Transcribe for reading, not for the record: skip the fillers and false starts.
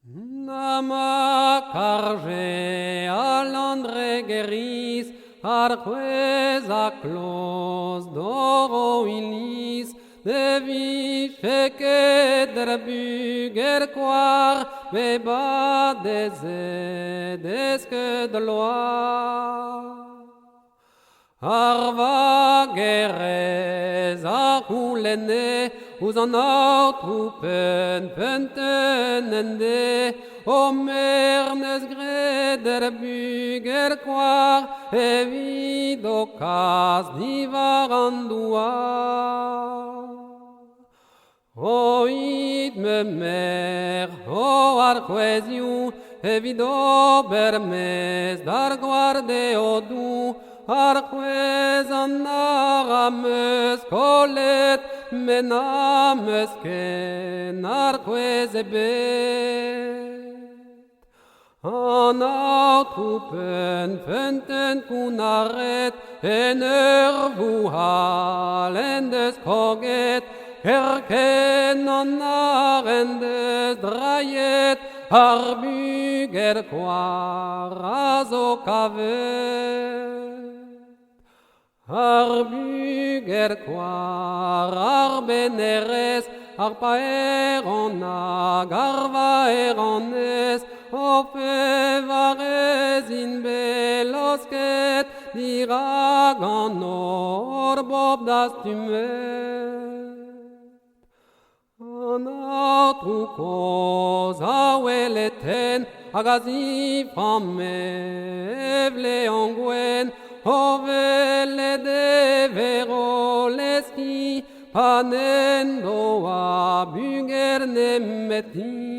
Nama carge alandre geris, arqueza clos doro ilis, de viche que der Bugel Koar, beba des que de loire. Arva gerez akulene, uz an trupen pentenende, o mernes greder Bugel Koar, evido cas divarandua. Oid me mer, o arquesiu, evido bermes dar guarde odu, arquez an arames colet, menames ken arquez ebet. An trupen fenten kunaret, enervu halendes koget, Herken an arendes draiet, ar Bugel Koar azo kavet. Ar Bugel Koar ar beneres, ar paeron ag ar vaerones, ope varez in belosket, dirag an or bob das tumet. Trucos aweleten, agazif amevle ongwen, ovele de veroleski, panendo a Bugel nemeti.